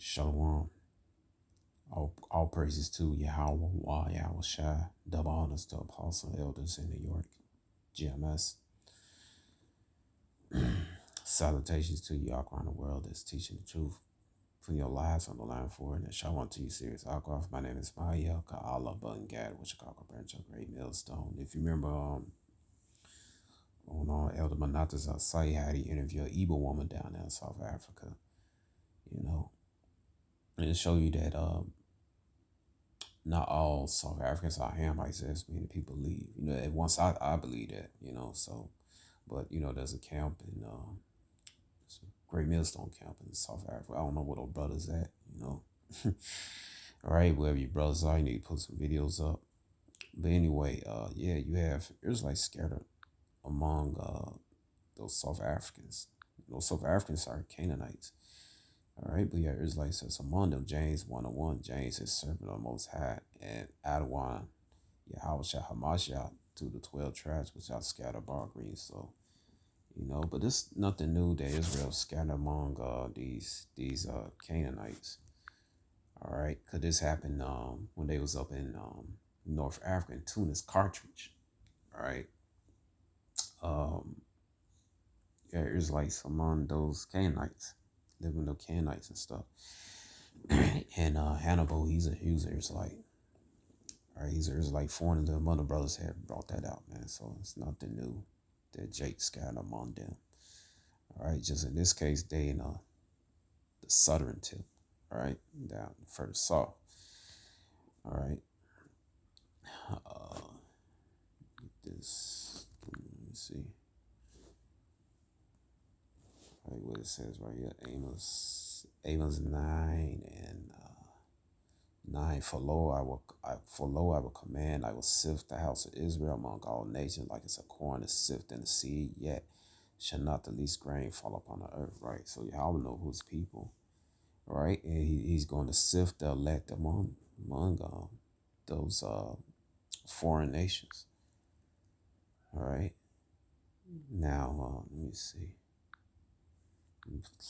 Shalom. All praises to Yahweh, Yahweh Shai. Double honors to Apostle Elders in New York, GMS. Salutations to you all around the world that's teaching the truth. Putting your lives on the line for it. And Shalom to you, serious alcohol. My name is Maya Ka'ala Button Gad, which Chicago branch of Great Millstone. If you remember, on Elder Manatas Asai had he interviewed an Igbo woman down there in South Africa, and show you that not all South Africans are Hamites, as many people believe. At once I believe that, so, but, there's a camp in, it's a Great Millstone camp in South Africa. I don't know where those brothers at, All right, wherever your brothers are, you need to put some videos up. But anyway, you have Israelites scattered among those South Africans. Those South Africans are Canaanites. All right, but Israelites says among them, James 1:1, James is servant of the Most High, and Adawan, Yahweh Hamashiach, to the 12 tribes which are scattered abroad green. So, but it's nothing new that Israel scattered among these Canaanites. All right, because this happened when they was up in North Africa, in Tunis, Carthage. All right. Israelites among those Canaanites, living with Canaanites and stuff. And Hannibal, he was an Israelite. All right, he's an Israelite foreigner. The mother brothers have brought that out, man. So it's nothing new that Jake scattered among them. All right, just in this case, they in the southern tip. All right, down further south. All right. Get this. Let me see. All right, what it says right here, Amos 9 and 9. For lo, I will command, I will sift the house of Israel among all nations, like it's a corn is sifted in the seed, yet shall not the least grain fall upon the earth, right? So Yahweh know whose people, right? And he's going to sift the elect among those foreign nations, all right? Now, let me see.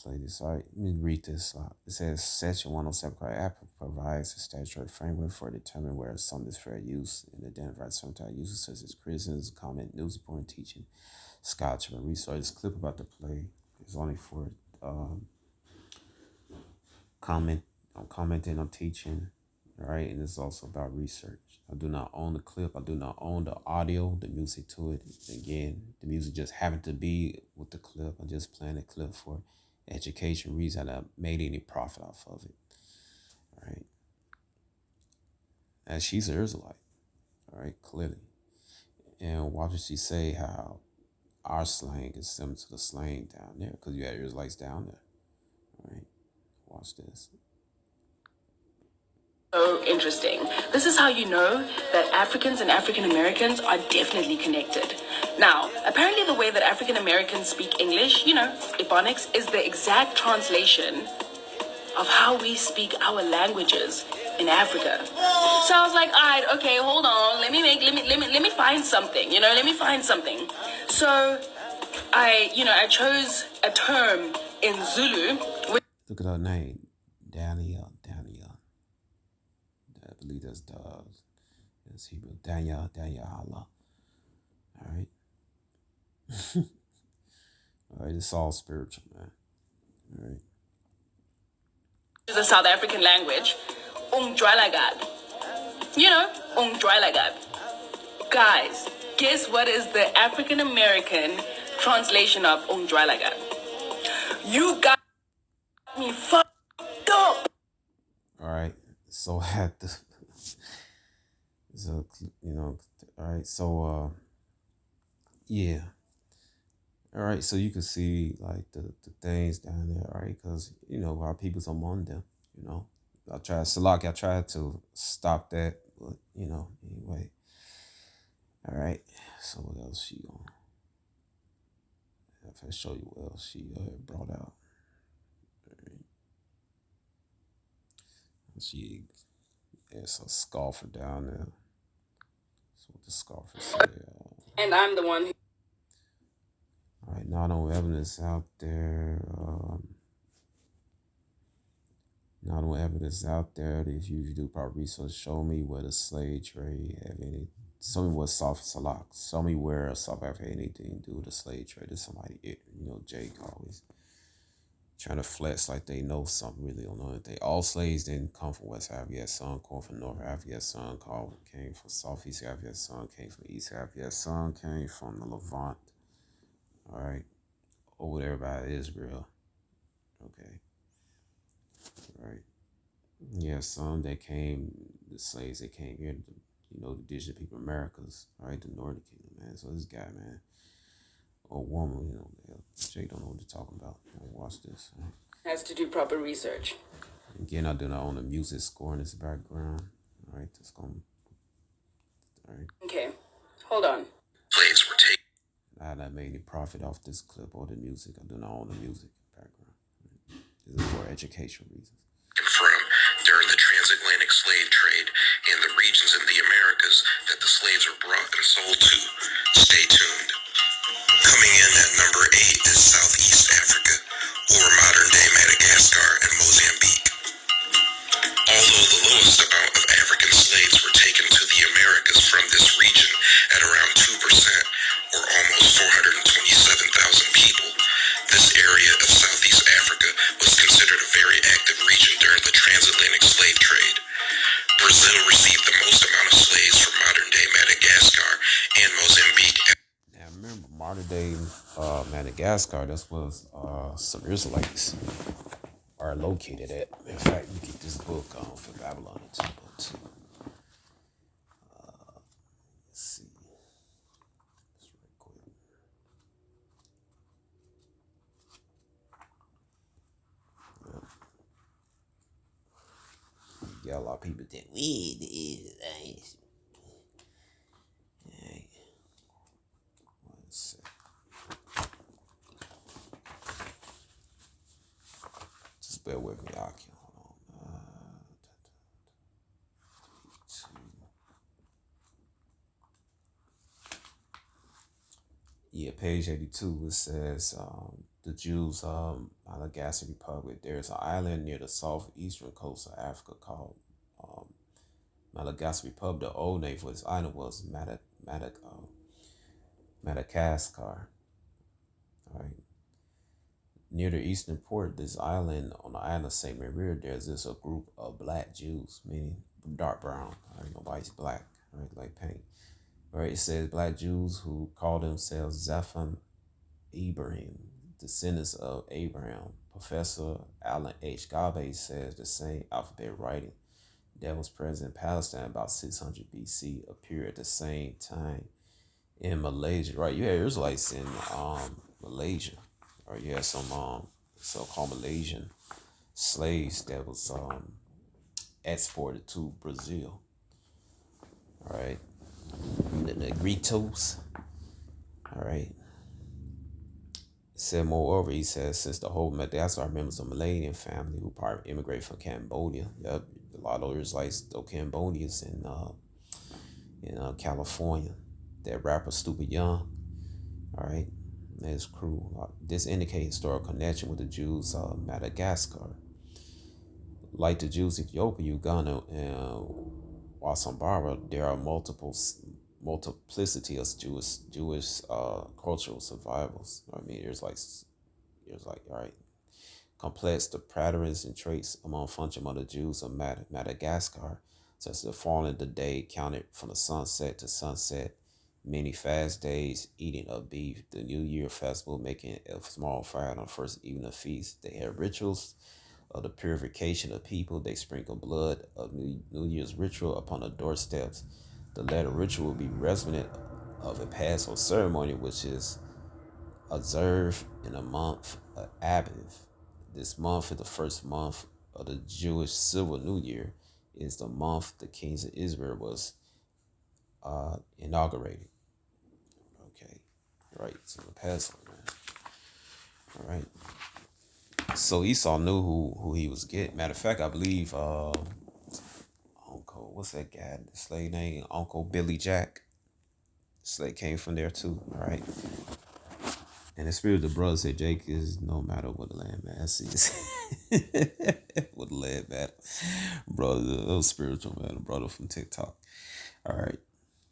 Play this. All right, let me read this. It says, Section 107, Apple provides a statutory framework for determining where some is fair use and identifies certain uses such as criticism, comment, news reporting, teaching, scholarship, and research. This clip about to play is only for commenting on teaching, all right, and it's also about research. I do not own the clip. I do not own the audio, the music to it. Again, the music just happened to be with the clip. I'm just playing the clip for education reasons. I haven't made any profit off of it, all right? And she's an Israelite, all right, clearly. And watch what she say how our slang is similar to the slang down there, because you had Israelites down there, all right? Watch this. So interesting. This is how you know that Africans and African Americans are definitely connected. Now, apparently the way that African Americans speak English, Ebonics, is the exact translation of how we speak our languages in Africa. So I was like, all right, okay, hold on. Let me find something, let me find something. So I chose a term in Zulu. Look at her name, Dania. I believe that's Hebrew. Danya Allah. All right. All right, it's all spiritual, man. All right. It's a South African language. Umdwalagad. Umdwalagad. Guys, guess what is the African American translation of Umdwalagad? You got me fucked up. All right. So at the all right. So yeah. All right. So you can see like the things down there, right? Because our people's among them. I tried to stop that, but anyway. All right. So what else she on? If I show you what else she brought out. All right. She is a scoffer down there. That's what the scoffer said. And I'm the one who... All right, not no evidence out there. Not no evidence out there that if you do proper research, show me where the slave trade have any. Show me what South Salak. Show me where South Africa had anything to do with the slave trade. There's somebody, Jake always trying to flex like they know something, really don't know anything. All slaves didn't come from West Africa. Yeah, some come from North Africa. Some came from Southeast Africa. Some came from East Africa. Some came from the Levant. All right, over there by Israel. Okay, all right. Yeah, some that came, the slaves that came here, the indigenous people, Americas, right, the Northern Kingdom, man. So this guy, man, or woman, Jay don't know what they're talking about. Watch this. Right? Has to do proper research. Again, I do not own the music score in this background. All right, that's going. All right. Okay, hold on. Slaves were taken. I have not made any profit off this clip or the music. I do not own the music background. Right? This is for educational reasons. From during the transatlantic slave trade in the regions in the Americas that the slaves were brought and sold to. Stay tuned. Coming in at number 8 is Southeast Africa, or modern-day Madagascar and Mozambique. Although the lowest amount of African slaves were taken to the Americas from this region at around 2%, or almost 427,000 people, this area of Southeast Africa was considered a very active region during the transatlantic slave trade. Brazil received the most amount of slaves from modern-day Madagascar and Mozambique. Now remember, modern-day Madagascar, that's where some Israelites are located at. In fact, you get this book for Babylon too. Let's see. Just right quick. Got a lot of people think we is. One sec. Just bear with me, Aki. Hold on. Yeah, page 82, it says the Jews, Malagasy Republic. There's an island near the southeastern coast of Africa called Malagasy Republic. The old name for this island was Madagascar. All right. Near the eastern port, this island, on the island of Saint Maria, there's a group of black Jews, meaning dark brown. All right, nobody's black, right, like paint. Right, it says black Jews who call themselves Zephon Ibrahim, descendants of Abraham. Professor Alan H. Gabe says the same alphabet writing that was present in Palestine about 600 BC appeared at the same time in Malaysia. Right, you had Israelites in Malaysia, or you had some so-called Malaysian slaves that was exported to Brazil. All right. The Negritos. All right. Said moreover, he says, since the whole Madagascar are members of Malayan family who probably immigrated from Cambodia. Yep, a lot of those like the Cambodians in California. That rapper Stupid Young. All right, and his crew. This indicates historical connection with the Jews of Madagascar. Like the Jews of Ethiopia, Uganda, and Wasambara, there are multiplicity of Jewish cultural survivals. I mean, there's like all right, complex the patterns and traits among fundamental Jews of Madagascar, such as the falling the day counted from the sunset to sunset, many fast days, eating of beef, the New Year festival, making a small fire on the first evening of feast. They have rituals of the purification of people. They sprinkle blood of New Year's ritual upon the doorsteps. The latter ritual will be resonant of a Passover ceremony, which is observed in the month of Aviv. This month is the first month of the Jewish civil New Year. Is the month the kings of Israel was inaugurated. Okay, right. So the Passover, man. All right. So Esau knew who he was getting. Matter of fact, I believe Uncle, what's that guy? The slave name? Uncle Billy Jack. Slave came from there too, right? And the spirit of the brother said, Jake is no matter what the land mass is. What the land matter. Brother, the spiritual man, brother from TikTok. All right.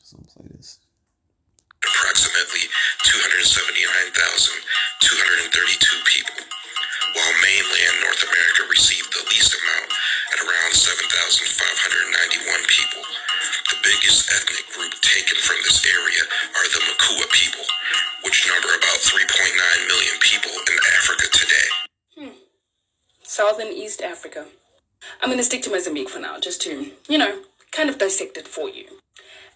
So I'm play this. Approximately 279,232 people, while mainland North America received the least amount at around 7,591 people. The biggest ethnic group taken from this area are the Makua people, which number about 3.9 million people in Africa today. South and East Africa. I'm going to stick to Mozambique for now, just to, kind of dissect it for you.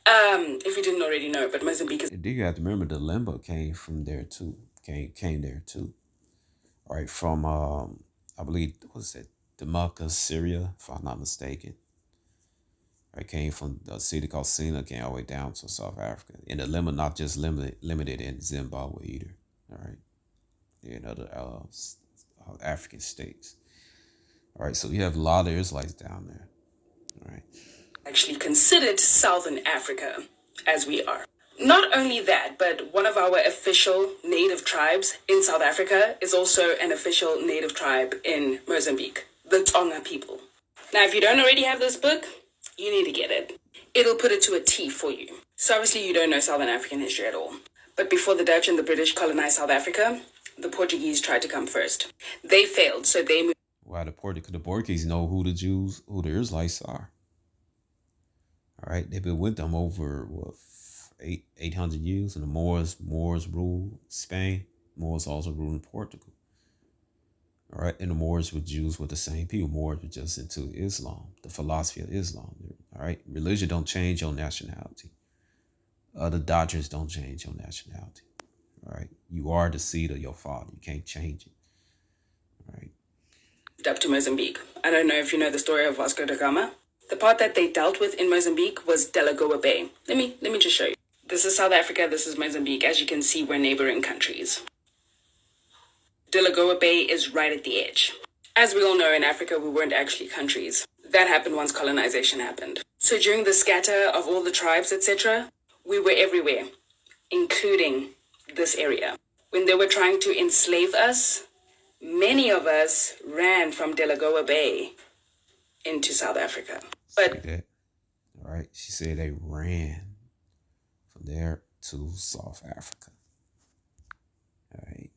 If you didn't already know, but Mozambique is... Do you have to remember the limbo came from there too? Came there too. All right, from I believe what's it, Damascus, Syria, if I'm not mistaken. It came from a city called Sina, came all the way down to South Africa. And the limit not just limited in Zimbabwe either. All right, in other African states. All right, so we have a lot of Israelites down there. All right. actually considered Southern Africa, as we are. Not only that, but one of our official native tribes in South Africa is also an official native tribe in Mozambique, the Tonga people. Now, if you don't already have this book, you need to get it. It'll put it to a T for you. So obviously you don't know Southern African history at all. But before the Dutch and the British colonized South Africa, the Portuguese tried to come first. They failed, so they moved. Why the Portuguese know who the Israelites are. All right, they've been with them over 800 years, and the Moors ruled Spain. Moors also ruled in Portugal. All right, and the Moors with Jews were the same people. Moors were just into Islam, the philosophy of Islam. All right, religion don't change your nationality. The doctrines don't change your nationality. All right, you are the seed of your father. You can't change it. All right. Up to Mozambique. I don't know if you know the story of Vasco da Gama. The part that they dealt with in Mozambique was Delagoa Bay. Let me just show you. This is South Africa, this is Mozambique. As you can see, we're neighboring countries. Delagoa Bay is right at the edge. As we all know, in Africa, we weren't actually countries. That happened once colonization happened. So during the scatter of all the tribes, etc., we were everywhere, including this area. When they were trying to enslave us, many of us ran from Delagoa Bay into South Africa. But that. All right, she said they ran from there to South Africa. All right.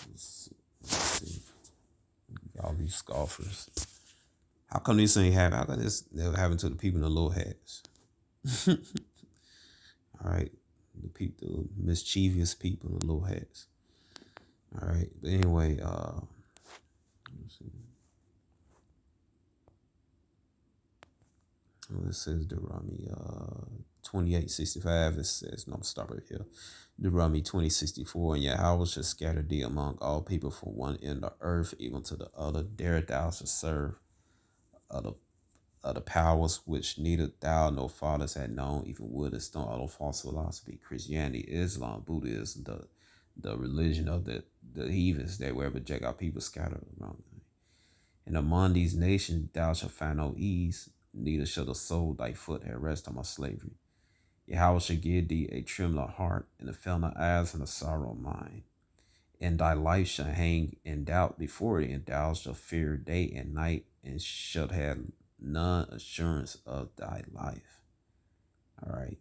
Let's see. All these scoffers. How come this ain't happen? How come this never happened to the people in the little hats? All right, the mischievous people in the little hats. All right, but anyway, let's see. Well, it says Deuteronomy 28:65. It says, no, I'm stop right here. Deuteronomy 20:64, and Yahweh shall scatter thee among all people from one end of the earth, even to the other. There thou shalt serve the powers which neither thou nor fathers had known, even wood and stone, all false philosophy, Christianity, Islam, Buddhism, the religion of the heathens that wherever Jacob people scattered around. And among these nations thou shalt find no ease, neither shall the soul thy foot have rest on my slavery. Yahweh shall give thee a trembling heart, and a failing eyes, and a sorrow of mind. And thy life shall hang in doubt before thee, and thou shalt fear day and night, and shalt have none assurance of thy life. All right.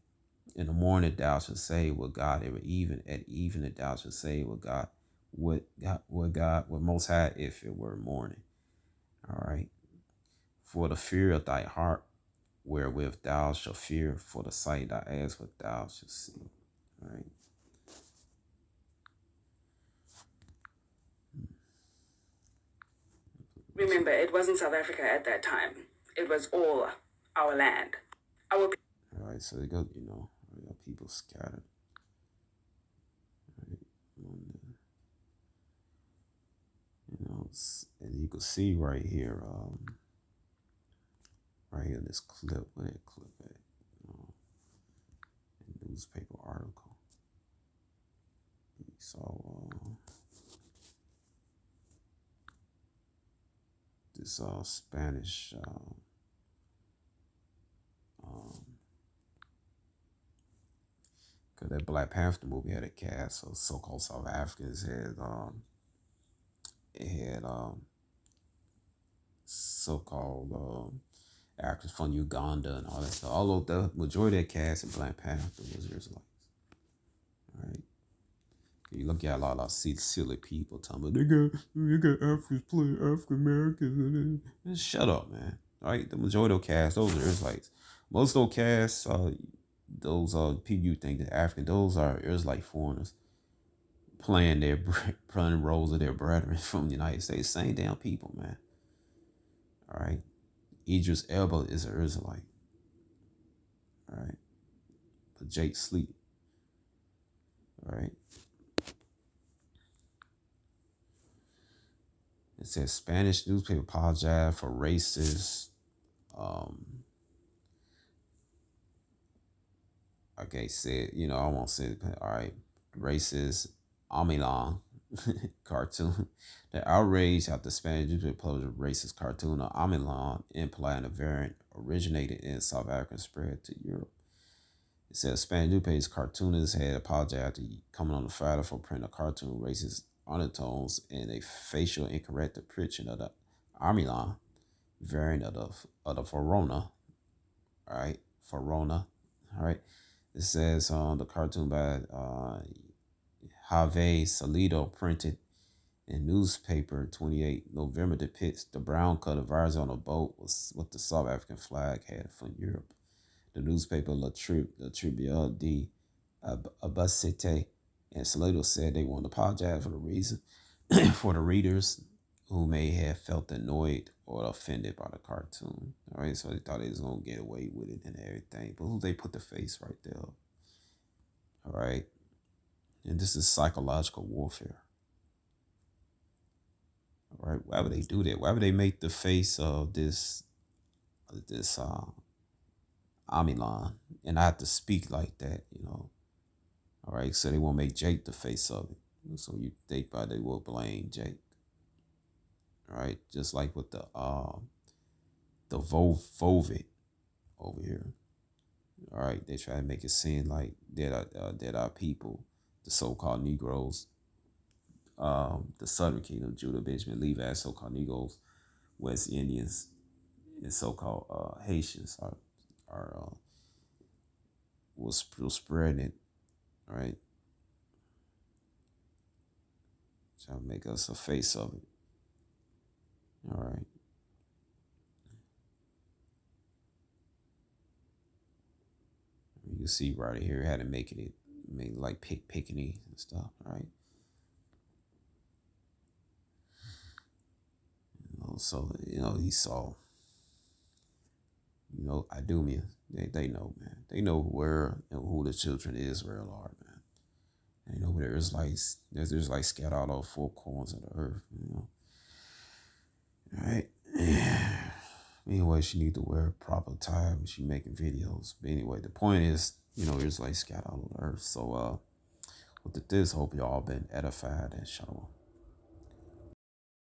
In the morning thou shalt say, with God, every even at evening thou shalt say, with God, with Most High, if it were morning. All right. For the fear of thy heart, wherewith thou shalt fear, for the sight thy eyes, what thou shalt see. All right. remember, it wasn't South Africa at that time. It was all our land. All right, so they go, we got people scattered. Right. And you can see right here, in this clip, where that clip at, newspaper article. So this Spanish Cause that Black Panther movie had a cast of so-called South Africans. It had so-called actors from Uganda and all that stuff. Although the majority of the cast in Black Panther was Israelites. All right. You look at a lot of silly people talking about they got Africans playing African Americans. Shut up, man. All right, the majority of the cast, those are Israelites. Most of those casts, those people you think that African, those are Israelite foreigners playing playing roles of their brethren from the United States. Same damn people, man. All right, Idris Elba is an Israelite. All right, but Jake Sleep. All right. It says Spanish newspaper apologized for racist. Okay, said, I won't say it. All right, racist Amilan cartoon. The outrage after Spanish newspaper published a racist cartoon of Amilan implying a variant originated in South Africa and spread to Europe. It says Spanish newspaper's cartoonist had apologized after coming on the Friday for printing a cartoon racist undertones and a facial incorrect depiction of the Amilan variant of the Verona. All right, Verona. All right. It says the cartoon by Javier Salido printed in newspaper 28 November depicts the brown colored virus on a boat with the South African flag had from Europe. The newspaper La Tribune de Abacete and Salido said they want to apologize for the reason for the readers who may have felt annoyed or offended by the cartoon. All right, so they thought they was gonna get away with it and everything, but who they put the face right there. All right, and this is psychological warfare. All right, why would they do that? Why would they make the face of this Amilan and I have to speak like that? All right, so they won't make Jake the face of it. So they probably will blame Jake. All right, just like with the Vovid over here. All right, they try to make it seem like that our people, the so-called Negroes, the Southern Kingdom, Judah, Benjamin, Levi, so-called Negroes, West Indians, and so-called Haitians was spreading it. All right, trying to make us a face of it. All right. You can see right here how to make like pickaninny and stuff. All right. So he saw. Idumea. They know, man. They know where and who the children of Israel are, man. They know where there's like scattered all over 4 corners of the earth. All right. Anyway, she need to wear a proper tie when she making videos. But anyway, the point is, there's like scattered all over the earth. So with this, hope y'all been edified and shalom.